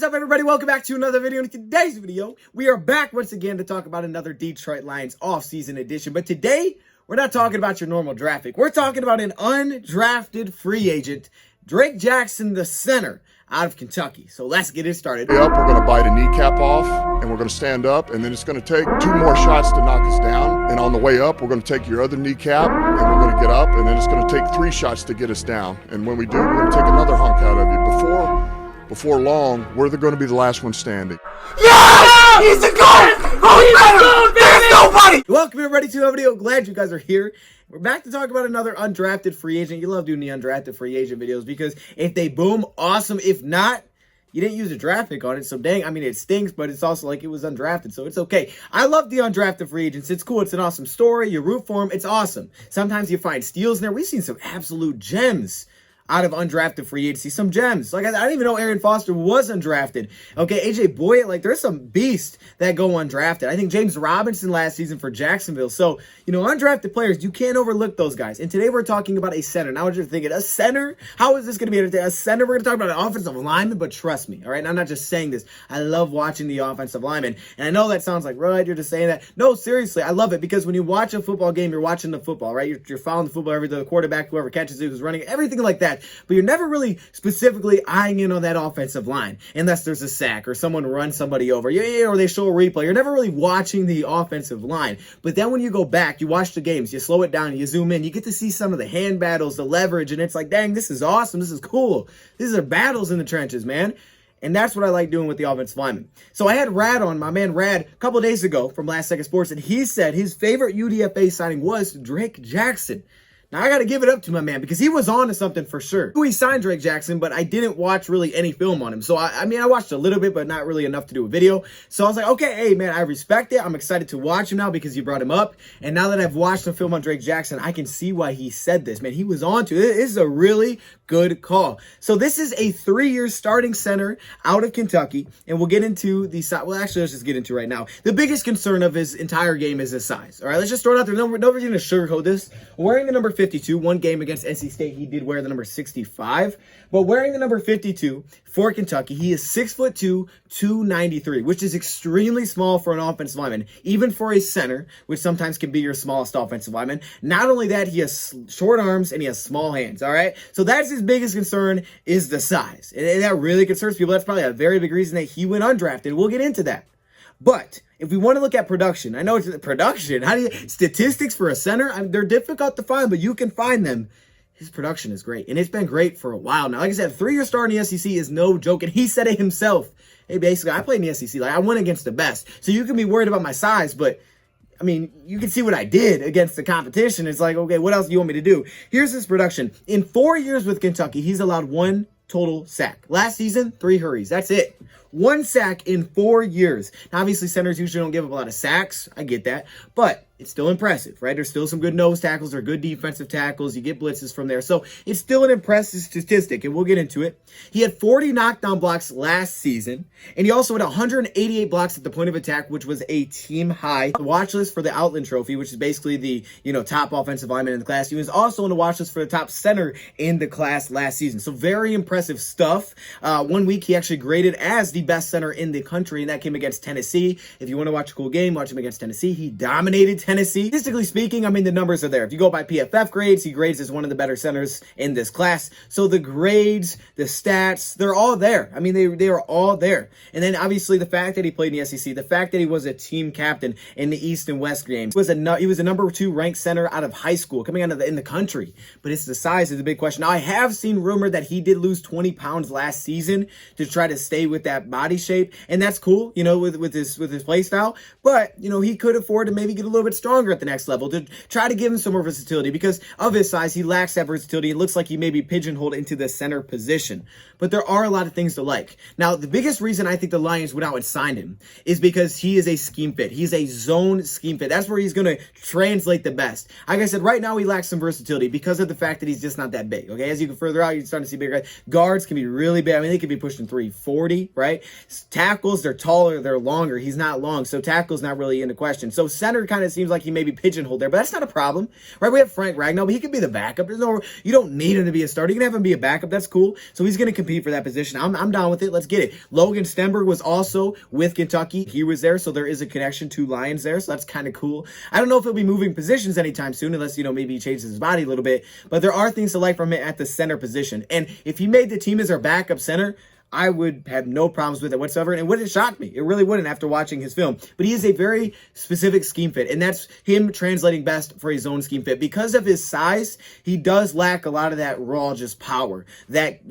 up, everybody? Welcome back to another video. In today's video, we are back once again to talk about another Detroit Lions off-season edition. But today, we're not talking about your normal draft pick. We're talking about an undrafted free agent, Drake Jackson, the center out of Kentucky. So let's get it started. We're going to bite a kneecap off, and we're going to stand up, and then it's going to take 2 more shots to knock us down. And on the way up, we're going to take your other kneecap, and we're going to get up, and then it's going to take 3 shots to get us down. And when we do, we're going to take another hunk out of you. Before long, we're going to be the last one standing. Yeah! He's the GOAT! Oh, there's nobody! Welcome, everybody, to another video. Glad you guys are here. We're back to talk about another undrafted free agent. You love doing the undrafted free agent videos because if they boom, awesome. If not, you didn't use a draft pick on it. So dang, I mean, it stinks, but it's also like it was undrafted, so it's okay. I love the undrafted free agents. It's cool. It's an awesome story. You root for them. It's awesome. Sometimes you find steals in there. We've seen some absolute gems out of undrafted free agency, some gems. Like, I didn't even know Aaron Foster was undrafted. Okay, AJ Boyd, like, there's some beasts that go undrafted. I think James Robinson last season for Jacksonville. So, you know, undrafted players, you can't overlook those guys. And today we're talking about a center. Now you're thinking, a center? How is this going to be a center? We're going to talk about an offensive lineman, but trust me, all right? And I'm not just saying this. I love watching the offensive lineman. And I know that sounds like, right, you're just saying that. No, seriously, I love it because when you watch a football game, you're watching the football, right? You're following the football, the quarterback, whoever catches it, who's running, everything like that. But you're never really specifically eyeing in on that offensive line unless there's a sack or someone runs somebody over, or they show a replay. You're never really watching the offensive line. But then when you go back, you watch the games, you slow it down, you zoom in, you get to see some of the hand battles, the leverage, and it's like, dang, this is awesome. This is cool. These are battles in the trenches, man. And that's what I like doing with the offensive lineman. So I had Rad on, my man Rad, a couple days ago from Last Second Sports, and he said his favorite UDFA signing was Drake Jackson. Now, I got to give it up to my man because he was on to something for sure. He signed Drake Jackson, but I didn't watch really any film on him. So, I mean, I watched a little bit, but not really enough to do a video. So I was like, okay, hey, man, I respect it. I'm excited to watch him now because you brought him up. And now that I've watched the film on Drake Jackson, I can see why he said this, man. He was on to it. This is a really good call. So this is a 3-year starting center out of Kentucky. And we'll get into the size. Well, actually, let's just get into it right now. The biggest concern of his entire game is his size. All right, let's just throw it out there. Nobody's going to sugarcoat this. Wearing the number 52, one game against NC State, he did wear the number 65. But wearing the number 52 for Kentucky, he is 6'2", 293, which is extremely small for an offensive lineman, even for a center, which sometimes can be your smallest offensive lineman. Not only that, he has short arms and he has small hands, all right? So that's his biggest concern is the size. And that really concerns people. That's probably a very big reason that he went undrafted. We'll get into that. But if we want to look at production, I know it's production. How do you statistics for a center? They're difficult to find, but you can find them. His production is great, and it's been great for a while now. Like I said, 3-year start in the SEC is no joke, and he said it himself. Hey, basically, I played in the SEC. Like, I went against the best. So you can be worried about my size, but I mean, you can see what I did against the competition. It's like, okay, what else do you want me to do? Here's his production. In 4 years with Kentucky, he's allowed 1 total sack. Last season, 3 hurries. That's it. 1 sack in 4 years. Now, obviously, centers usually don't give up a lot of sacks. I get that. But it's still impressive, right? There's still some good nose tackles or good defensive tackles. You get blitzes from there. So it's still an impressive statistic, and we'll get into it. He had 40 knockdown blocks last season, and he also had 188 blocks at the point of attack, which was a team high. The watch list for the Outland Trophy, which is basically the, top offensive lineman in the class. He was also on the watch list for the top center in the class last season. So very impressive stuff. 1 week, he actually graded as the best center in the country, and that came against Tennessee. If you want to watch a cool game, watch him against Tennessee. He dominated Tennessee. Statistically speaking, I mean, the numbers are there. If you go by PFF grades, he grades as one of the better centers in this class. So the grades, the stats, they're all there. I mean, they are all there. And then obviously the fact that he played in the SEC, the fact that he was a team captain in the East and West games, he was a number 2 ranked center out of high school, coming out of in the country. But it's the size is the big question. Now, I have seen rumor that he did lose 20 pounds last season to try to stay with that body shape, and that's cool, with his play style. But he could afford to maybe get a little bit stronger at the next level to try to give him some more versatility because of his size. He lacks that versatility. It looks like he may be pigeonholed into the center position. But there are a lot of things to like. Now, the biggest reason I think the Lions went out and signed him is because he is a scheme fit. He's a zone scheme fit. That's where he's going to translate the best. Like I said, right now he lacks some versatility because of the fact that he's just not that big. Okay, as you go further out, you're starting to see bigger guys. Guards can be really big. I mean, they could be pushing 340, right? Tackles, they're taller, they're longer. He's not long, so tackle's not really into question. So center kind of seems seems like he may be pigeonholed there, but that's not a problem, right? We have Frank Ragnow, but he could be the backup. You don't need him to be a starter. You can have him be a backup. That's cool. So he's going to compete for that position. I'm down with it. Let's get it. Logan Stenberg was also with Kentucky. He was there, so there is a connection to Lions there, so that's kind of cool. I don't know if he'll be moving positions anytime soon, unless, maybe he changes his body a little bit, but there are things to like from him at the center position. And if he made the team as our backup center, I would have no problems with it whatsoever, and it wouldn't shock me. It really wouldn't after watching his film. But he is a very specific scheme fit, and that's him translating best for his own scheme fit. Because of his size, he does lack a lot of that raw just power, that,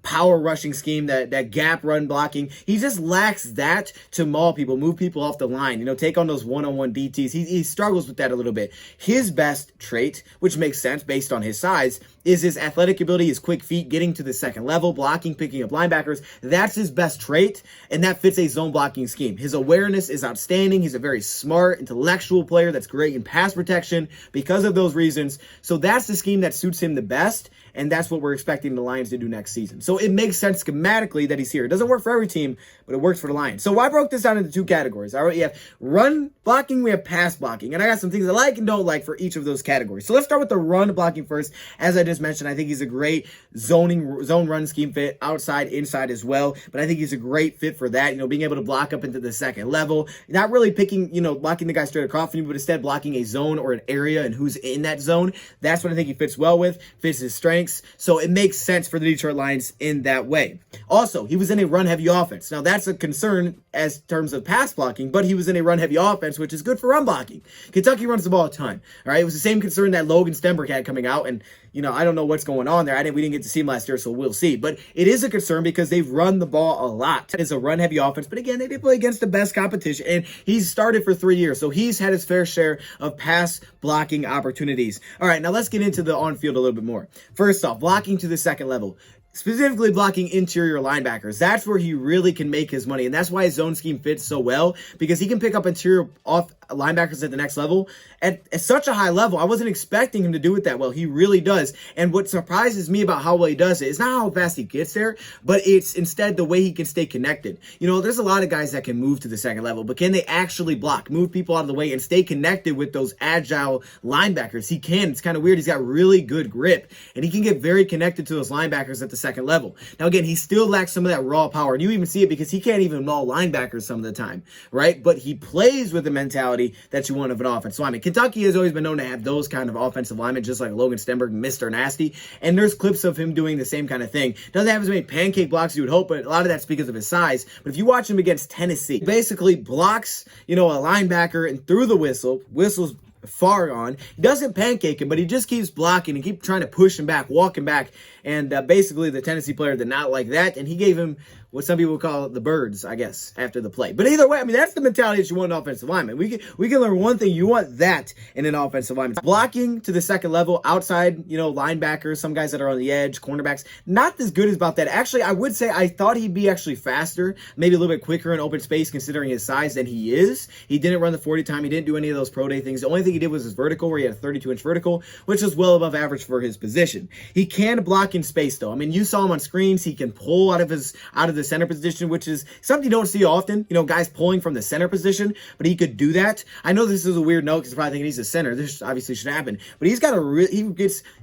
power rushing scheme, that gap run blocking. He just lacks that to maul people, move people off the line, take on those one-on-one DTs. He struggles with that a little bit. His best trait, which makes sense based on his size, is his athletic ability, his quick feet, getting to the second level, blocking, picking up linebackers. That's his best trait, and that fits a zone blocking scheme. His awareness is outstanding. He's a very smart, intellectual player that's great in pass protection because of those reasons. So that's the scheme that suits him the best, and that's what we're expecting the Lions to do next season. So it makes sense schematically that he's here. It doesn't work for every team, but it works for the Lions. So I broke this down into two categories. All right, we have run blocking, we have pass blocking, and I got some things I like and don't like for each of those categories. So let's start with the run blocking first. As I just mentioned, I think he's a great zone run scheme fit, outside, inside as well, but I think he's a great fit for that, being able to block up into the second level, not really picking, blocking the guy straight across from you, but instead blocking a zone or an area and who's in that zone. That's what I think he fits well with, fits his strengths, so it makes sense for the Detroit Lions in that way. Also, he was in a run-heavy offense. Now, that's a concern as terms of pass blocking, but he was in a run-heavy offense, which is good for run blocking. Kentucky runs the ball a ton, all right? It was the same concern that Logan Stenberg had coming out, and I don't know what's going on there. We didn't get to see him last year, so we'll see. But it is a concern because they've run the ball a lot. It's a run-heavy offense, but again, they did play against the best competition, and he's started for 3 years, so he's had his fair share of pass blocking opportunities. All right, now let's get into the on-field a little bit more. First off, blocking to the second level. Specifically blocking interior linebackers. That's where he really can make his money, and that's why his zone scheme fits so well, because he can pick up interior off linebackers at the next level at such a high level. I wasn't expecting him to do it that well. He really does. And what surprises me about how well he does it is not how fast he gets there, but it's instead the way he can stay connected. There's a lot of guys that can move to the second level, but can they actually block, move people out of the way, and stay connected with those agile linebackers? He can. It's kind of weird. He's got really good grip, and he can get very connected to those linebackers at the second level. Now, again, he still lacks some of that raw power, and you even see it because he can't even maul linebackers some of the time, right? But he plays with the mentality that you want of an offensive lineman. Kentucky has always been known to have those kind of offensive linemen, just like Logan Stenberg, Mr. Nasty, and there's clips of him doing the same kind of thing. Doesn't have as many pancake blocks as you would hope, but a lot of that's because of his size. But if you watch him against Tennessee, he basically blocks, a linebacker and through the whistle's far gone. He doesn't pancake him, but he just keeps blocking and keep trying to push him back, walking back. And basically the Tennessee player did not like that, and he gave him what some people call the birds, I guess, after the play. But either way, that's the mentality that you want in an offensive lineman. We can learn one thing. You want that in an offensive lineman. Blocking to the second level, outside, linebackers, some guys that are on the edge, cornerbacks, not as good as about that. Actually, I would say I thought he'd be actually faster, maybe a little bit quicker in open space considering his size than he is. He didn't run the 40 time. He didn't do any of those pro day things. The only thing he did was his vertical, where he had a 32-inch vertical, which is well above average for his position. He can block in space, though. You saw him on screens. He can pull out of the center position, which is something you don't see often. Guys pulling from the center position, but he could do that. I know this is a weird note because you're probably thinking he's a center. This obviously should happen, but he's got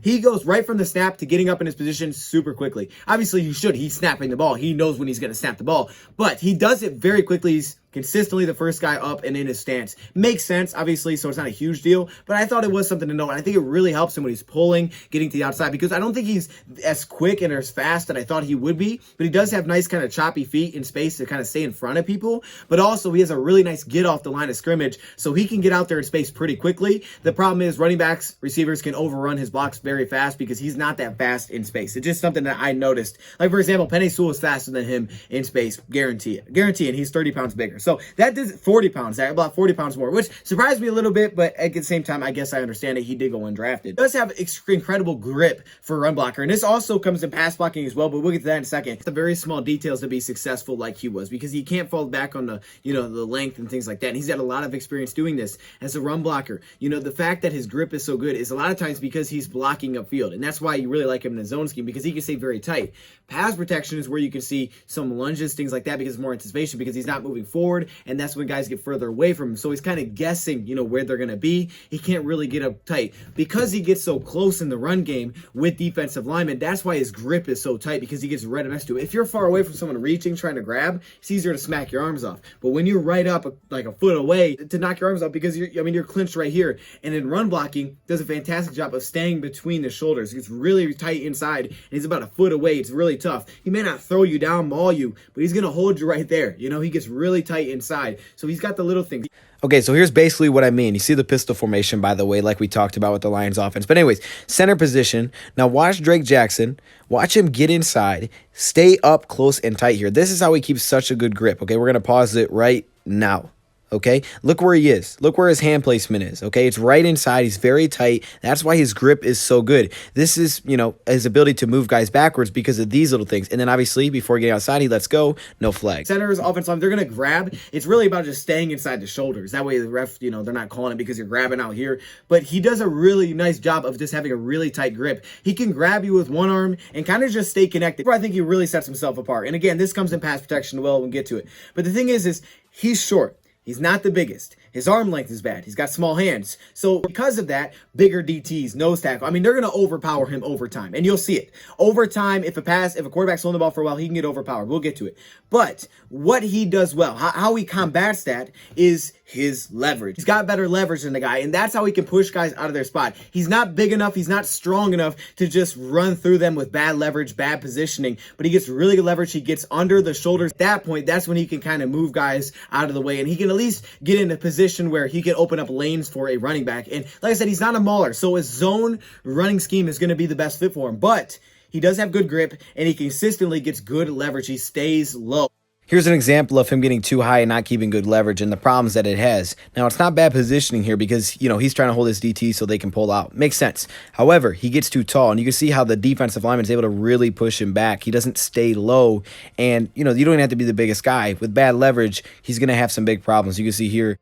he goes right from the snap to getting up in his position super quickly. Obviously, you should. He's snapping the ball. He knows when he's going to snap the ball, but he does it very quickly. He's consistently the first guy up and in his stance. Makes sense, obviously, so it's not a huge deal, but I thought it was something to know, and I think it really helps him when he's pulling, getting to the outside, because I don't think he's as quick and as fast that I thought he would be, but he does have nice kind of choppy feet in space to kind of stay in front of people, but also he has a really nice get off the line of scrimmage, so he can get out there in space pretty quickly. The problem is running backs, receivers can overrun his blocks very fast because he's not that fast in space. It's just something that I noticed. Like, for example, Penei Sewell is faster than him in space, guarantee it, and he's 30 pounds bigger. So that does 40 pounds, about 40 pounds more, which surprised me a little bit, but at the same time, I guess I understand it. He did go undrafted. He does have incredible grip for a run blocker, and this also comes in pass blocking as well, but we'll get to that in a second. The very small details to be successful like he was, because he can't fall back on the, the length and things like that, and he's got a lot of experience doing this as a run blocker. The fact that his grip is so good is a lot of times because he's blocking upfield, and that's why you really like him in the zone scheme, because he can stay very tight. Pass protection is where you can see some lunges, things like that, because it's more anticipation, because he's not moving forward, and that's when guys get further away from him. So he's kind of guessing, where they're going to be. He can't really get up tight. Because he gets so close in the run game with defensive linemen, that's why his grip is so tight, because he gets right next to it. If you're far away from someone reaching, trying to grab, it's easier to smack your arms off. But when you're right up like a foot away, to knock your arms off, because you're clinched right here. And in run blocking, does a fantastic job of staying between the shoulders. It's really tight inside, and he's about a foot away. It's really tough. He may not throw you down, maul you, but he's going to hold you right there. He gets really tight inside. So he's got the little things. Okay, so here's basically what I mean. You see the pistol formation, by the way, like we talked about with the Lions offense. But anyways, center position. Now watch Drake Jackson. Watch him get inside. Stay up close and tight here. This is how he keeps such a good grip. Okay, we're going to pause it right now. Okay, look where he is. Look where his hand placement is. Okay, it's right inside. He's very tight. That's why his grip is so good. This is, his ability to move guys backwards because of these little things. And then obviously, before getting outside, he lets go. No flag. Centers, offensive line, they're going to grab. It's really about just staying inside the shoulders. That way the ref, they're not calling it because you're grabbing out here. But he does a really nice job of just having a really tight grip. He can grab you with one arm and kind of just stay connected. I think he really sets himself apart. And again, this comes in pass protection. We'll get to it. But the thing is he's short. He's not the biggest. His arm length is bad. He's got small hands. So because of that, bigger DTs, nose tackle, they're going to overpower him over time. And you'll see it. Over time, if a quarterback's holding the ball for a while, he can get overpowered. We'll get to it. But what he does well, how he combats that is his leverage. He's got better leverage than the guy, and that's how he can push guys out of their spot. He's not big enough. He's not strong enough to just run through them with bad leverage, bad positioning, but he gets really good leverage. He gets under the shoulders. At that point, that's when he can kind of move guys out of the way, and he can at least get in a position where he can open up lanes for a running back. And like I said, he's not a mauler, so his zone running scheme is going to be the best fit for him, but he does have good grip, and he consistently gets good leverage. He stays low. Here's an example of him getting too high and not keeping good leverage and the problems that it has. Now, it's not bad positioning here because, he's trying to hold his DT so they can pull out. Makes sense. However, he gets too tall, and you can see how the defensive lineman is able to really push him back. He doesn't stay low, and, you don't even have to be the biggest guy. With bad leverage, he's going to have some big problems. You can see here.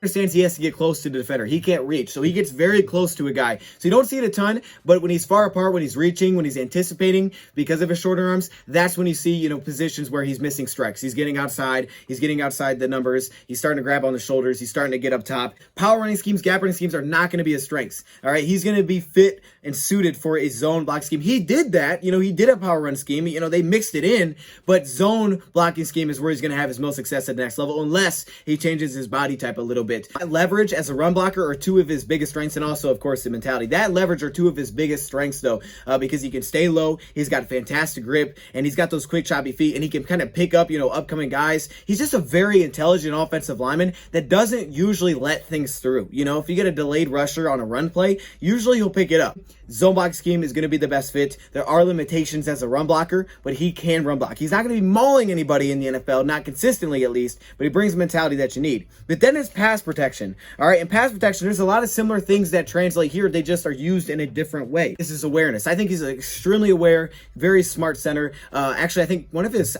Understands he has to get close to the defender. He can't reach, so he gets very close to a guy. So you don't see it a ton, but when he's far apart, when he's reaching, when he's anticipating because of his shorter arms, that's when you see, positions where he's missing strikes. He's getting outside the numbers. He's starting to grab on the shoulders. He's starting to get up top. Power running schemes, gap running schemes are not going to be his strengths. All right, he's going to be fit and suited for a zone block scheme. He did that. He did a power run scheme. They mixed it in, but zone blocking scheme is where he's going to have his most success at the next level unless he changes his body type a little bit. Leverage as a run blocker are two of his biggest strengths, and also, of course, the mentality. That leverage are two of his biggest strengths, though, because he can stay low, he's got fantastic grip, and he's got those quick, choppy feet, and he can kind of pick up, upcoming guys. He's just a very intelligent offensive lineman that doesn't usually let things through. If you get a delayed rusher on a run play, usually he'll pick it up. Zone block scheme is going to be the best fit. There are limitations as a run blocker, but he can run block. He's not going to be mauling anybody in the NFL, not consistently at least, but he brings the mentality that you need. But then it's pass protection. All right, in pass protection, there's a lot of similar things that translate here. They just are used in a different way. This is awareness. I think he's extremely aware, very smart center. Actually, I think one of his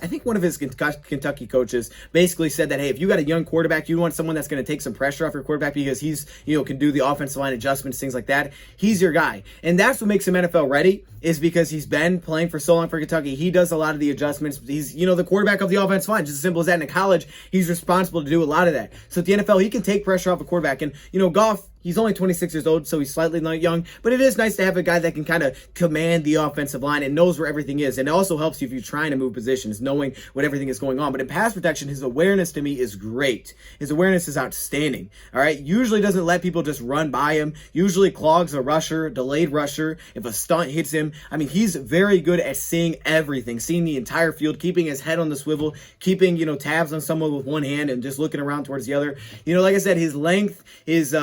Kentucky coaches basically said that, hey, if you got a young quarterback, you want someone that's going to take some pressure off your quarterback because he's, can do the offensive line adjustments, things like that. He's your guy. And that's what makes him NFL ready, is because he's been playing for so long for Kentucky. He does a lot of the adjustments. He's, the quarterback of the offensive line, just as simple as that. In college, he's responsible to do a lot of that. So at the NFL, he can take pressure off a quarterback. And, Goff, he's only 26 years old, so he's slightly young, but it is nice to have a guy that can kind of command the offensive line and knows where everything is. And it also helps you if you're trying to move positions, knowing what everything is going on. But in pass protection, his awareness to me is great. His awareness is outstanding. All right. Usually doesn't let people just run by him. Usually clogs a rusher, delayed rusher. If a stunt hits him, he's very good at seeing everything, seeing the entire field, keeping his head on the swivel, keeping, tabs on someone with one hand and just looking around towards the other. Like I said, his length, his,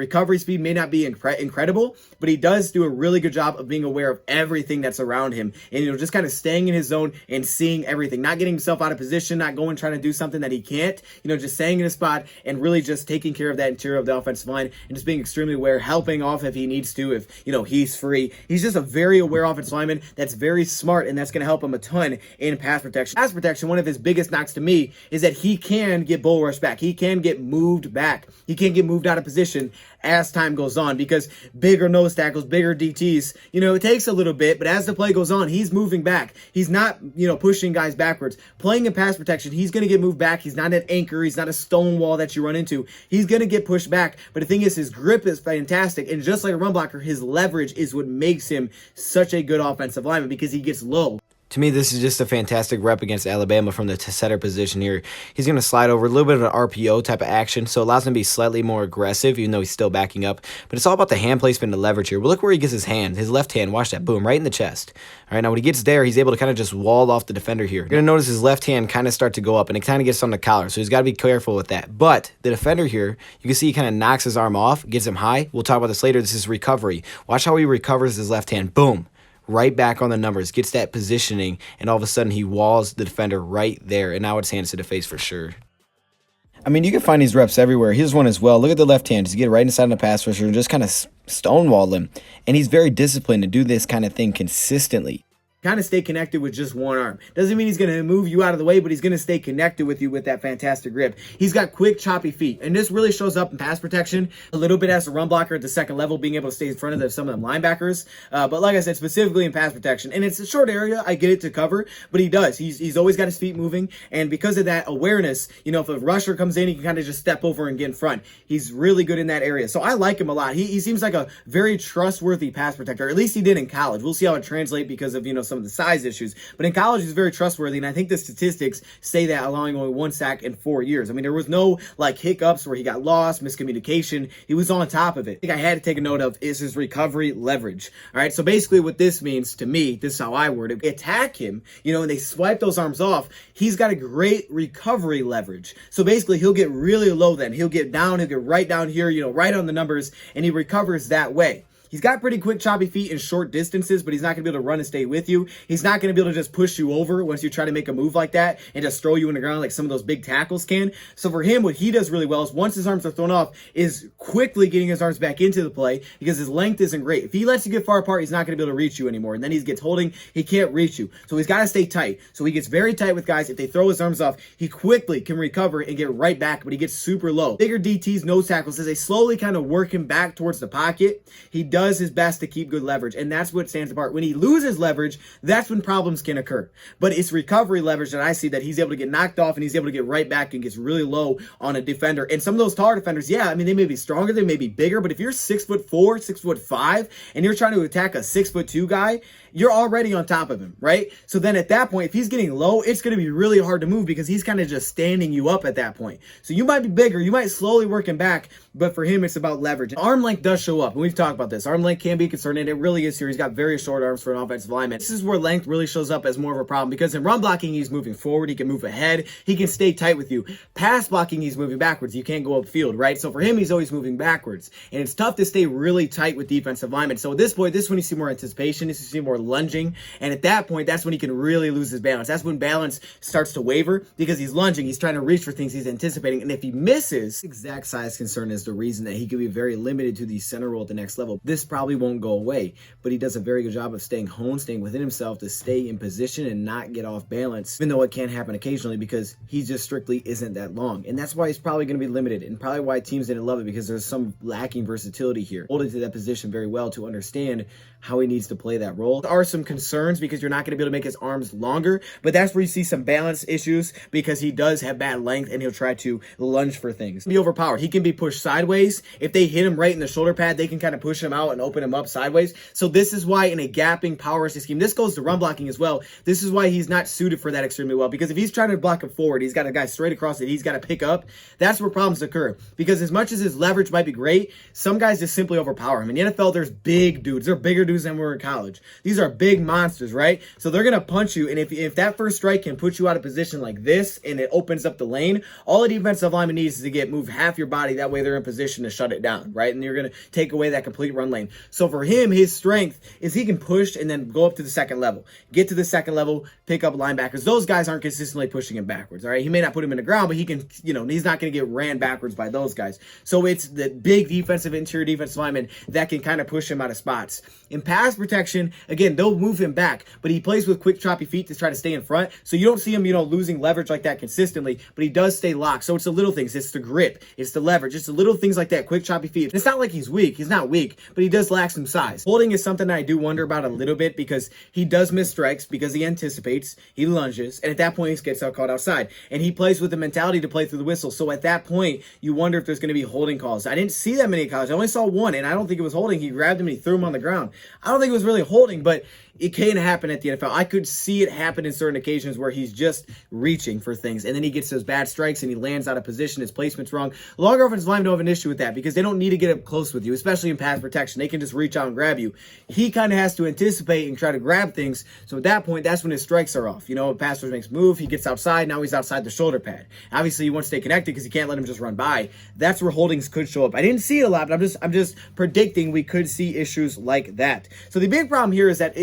recovery speed may not be incredible, but he does do a really good job of being aware of everything that's around him and, just kind of staying in his zone and seeing everything, not getting himself out of position, not going trying to do something that he can't, just staying in a spot and really just taking care of that interior of the offensive line and just being extremely aware, helping off if he needs to, if, he's free. He's just a very aware offensive lineman that's very smart, and that's going to help him a ton in pass protection. Pass protection, one of his biggest knocks to me is that he can get bull rush back. He can get moved back. He can get moved out of position as time goes on, because bigger nose tackles, bigger DTs, you know, it takes a little bit, but as the play goes on, he's moving back. He's not, you know, pushing guys backwards. Playing in pass protection, he's going to get moved back. He's not an anchor. He's not a stone wall that you run into. He's going to get pushed back. But the thing is, his grip is fantastic. And just like a run blocker, his leverage is what makes him such a good offensive lineman, because he gets low. To me, this is just a fantastic rep against Alabama from the setter position here. He's going to slide over a little bit of an RPO type of action, so it allows him to be slightly more aggressive, even though he's still backing up. But it's all about the hand placement and the leverage here. But look where he gets his hand, his left hand. Watch that, boom, right in the chest. All right, now when he gets there, he's able to kind of just wall off the defender here. You're going to notice his left hand kind of start to go up, and it kind of gets on the collar, so he's got to be careful with that. But the defender here, you can see he kind of knocks his arm off, gets him high. We'll talk about this later. This is recovery. Watch how he recovers his left hand. Boom. Right back on the numbers, gets that positioning, and all of a sudden he walls the defender right there, and now it's hands to the face for sure. I mean, you can find these reps everywhere. Here's one as well. Look at the left hand. Just get right inside the pass rusher and just kind of stonewall him. And he's very disciplined to do this kind of thing consistently. Kind of stay connected with just one arm. Doesn't mean he's going to move you out of the way, but he's going to stay connected with you with that fantastic grip. He's got quick, choppy feet, and this really shows up in pass protection a little bit as a run blocker at the second level, being able to stay in front of some of them linebackers. But like I said, specifically in pass protection, and it's a short area, I get it to cover, but he does. He's always got his feet moving, and because of that awareness, you know, if a rusher comes in, he can kind of just step over and get in front. He's really good in that area, so I like him a lot. He seems like a very trustworthy pass protector. At least he did in college. We'll see how it translates because of, you know, some of the size issues. But in college, he's very trustworthy, and I think the statistics say that, allowing only 1 sack in 4 years. I mean, there was no like hiccups where he got lost, miscommunication. He was on top of it. I think I had to take a note of is his recovery leverage. All right, so basically what this means to me, this is how I word it, attack him, you know, and they swipe those arms off. He's got a great recovery leverage. So basically he'll get really low then. He'll get down, he'll get right down here, you know, right on the numbers, and he recovers that way. He's got pretty quick, choppy feet in short distances, but he's not going to be able to run and stay with you. He's not going to be able to just push you over once you try to make a move like that and just throw you in the ground like some of those big tackles can. So for him, what he does really well is once his arms are thrown off, is quickly getting his arms back into the play because his length isn't great. If he lets you get far apart, he's not going to be able to reach you anymore. And then he gets holding, he can't reach you. So he's got to stay tight. So he gets very tight with guys. If they throw his arms off, he quickly can recover and get right back, but he gets super low. Bigger DTs, nose tackles, as they slowly kind of work him back towards the pocket, he does his best to keep good leverage, and that's what stands apart. When he loses leverage, that's when problems can occur. But it's recovery leverage that I see that he's able to get knocked off and he's able to get right back and gets really low on a defender. And some of those taller defenders, yeah, I mean, they may be stronger, they may be bigger, but if you're 6'4", 6'5", and you're trying to attack a 6'2" guy, you're already on top of him, right? So then at that point, if he's getting low, it's going to be really hard to move because he's kind of just standing you up at that point. So you might be bigger, you might slowly work him back, but for him, it's about leverage. Arm length does show up, and we've talked about this. Arm length can be a concern, and it really is here. He's got very short arms for an offensive lineman. This is where length really shows up as more of a problem because in run blocking, he's moving forward. He can move ahead. He can stay tight with you. Pass blocking, he's moving backwards. You can't go upfield, right? So for him, he's always moving backwards, and it's tough to stay really tight with defensive linemen. So at this point, this is when you see more anticipation. This is when you see more lunging, and at that point, that's when he can really lose his balance. That's when balance starts to waver because he's lunging. He's trying to reach for things he's anticipating, and if he misses, exact size concern is the reason that he could be very limited to the center role at the next level. This probably won't go away, but he does a very good job of staying honed, staying within himself to stay in position and not get off balance, even though it can happen occasionally because he just strictly isn't that long. And that's why he's probably going to be limited, and probably why teams didn't love it because there's some lacking versatility here. Holding to that position very well to understand how he needs to play that role. There are some concerns because you're not going to be able to make his arms longer, but that's where you see some balance issues because he does have bad length and he'll try to lunge for things. Be overpowered. He can be pushed sideways. If they hit him right in the shoulder pad, they can kind of push him out and open him up sideways. So this is why in a gapping power wrestling scheme, this goes to run blocking as well. This is why he's not suited for that extremely well because if he's trying to block him forward, he's got a guy straight across it, he's got to pick up. That's where problems occur because as much as his leverage might be great, some guys just simply overpower him. In the NFL, there's big dudes. They're bigger dudes than we were in college. These are big monsters, right? So they're going to punch you, and if that first strike can put you out of position like this and it opens up the lane, all a defensive lineman needs is to move half your body. That way they're in position to shut it down, right? And you're going to take away that complete run lane. So for him, his strength is he can push and then go up to the second level. Get to the second level, pick up linebackers. Those guys aren't consistently pushing him backwards, all right? He may not put him in the ground, but he can, he's not going to get ran backwards by those guys. So it's the big defensive, interior defensive lineman that can kind of push him out of spots. In pass protection, again, they'll move him back, but he plays with quick, choppy feet to try to stay in front. So you don't see him, losing leverage like that consistently, but he does stay locked. So it's the little things. It's the grip. It's the leverage. It's the little things like that. Quick, choppy feet. It's not like he's weak. He's not weak, but he does lack some size. Holding is something that I do wonder about a little bit because he does miss strikes because he anticipates, he lunges, and at that point he gets caught outside. And he plays with the mentality to play through the whistle. So at that point, you wonder if there's going to be holding calls. I didn't see that many in college. I only saw one, and I don't think it was holding. He grabbed him and he threw him on the ground. I don't think it was really holding, but it can happen at the NFL. I could see it happen in certain occasions where he's just reaching for things, and then he gets those bad strikes and he lands out of position. His placement's wrong. Longer offensive linemen don't have an issue with that because they don't need to get up close with you, especially in pass protection. They can just reach out and grab you. He kind of has to anticipate and try to grab things. So at that point, that's when his strikes are off. A pass rush makes a move. He gets outside. Now he's outside the shoulder pad. Obviously, he wants to stay connected because he can't let him just run by. That's where holdings could show up. I didn't see it a lot, but I'm just predicting we could see issues like that. So the big problem here is that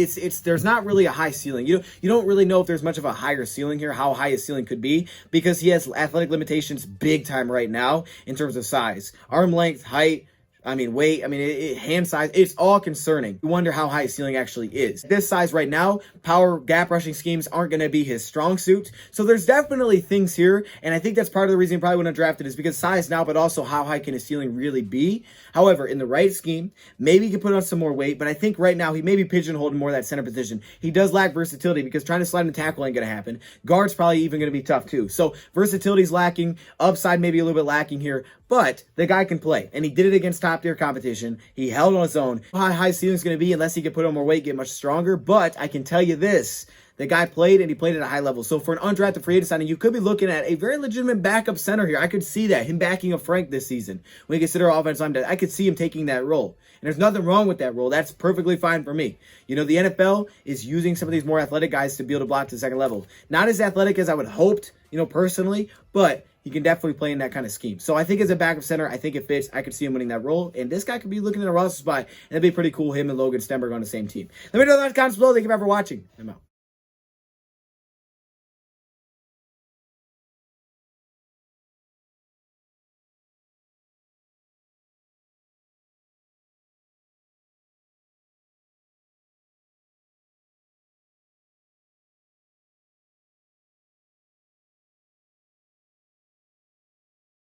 there's not really a high ceiling. You don't really know if there's much of a higher ceiling here, how high his ceiling could be, because he has athletic limitations big time right now in terms of size, arm length, height, weight, hand size, it's all concerning. You wonder how high his ceiling actually is. This size right now, power gap rushing schemes aren't going to be his strong suit. So there's definitely things here, and I think that's part of the reason he probably wouldn't have drafted is because size now, but also how high can his ceiling really be. However, in the right scheme, maybe he could put on some more weight, but I think right now he may be pigeonholed more that center position. He does lack versatility because trying to slide and tackle ain't going to happen. Guard's probably even going to be tough too. So versatility's lacking, upside maybe a little bit lacking here, but the guy can play, and he did it against top tier competition. He held on his own. How high ceiling's going to be unless he can put on more weight, get much stronger. But I can tell you this, the guy played, and he played at a high level. So for an undrafted free agent signing, you could be looking at a very legitimate backup center here. I could see that, him backing up Frank this season. When you consider offensive line, I could see him taking that role. And there's nothing wrong with that role. That's perfectly fine for me. The NFL is using some of these more athletic guys to be able to block to the second level. Not as athletic as I would hoped, personally, but he can definitely play in that kind of scheme. So I think as a backup center, I think it fits. I could see him winning that role. And this guy could be looking at a roster spot, and it'd be pretty cool, him and Logan Stenberg on the same team. Let me know in the comments below. Thank you for watching. I'm out.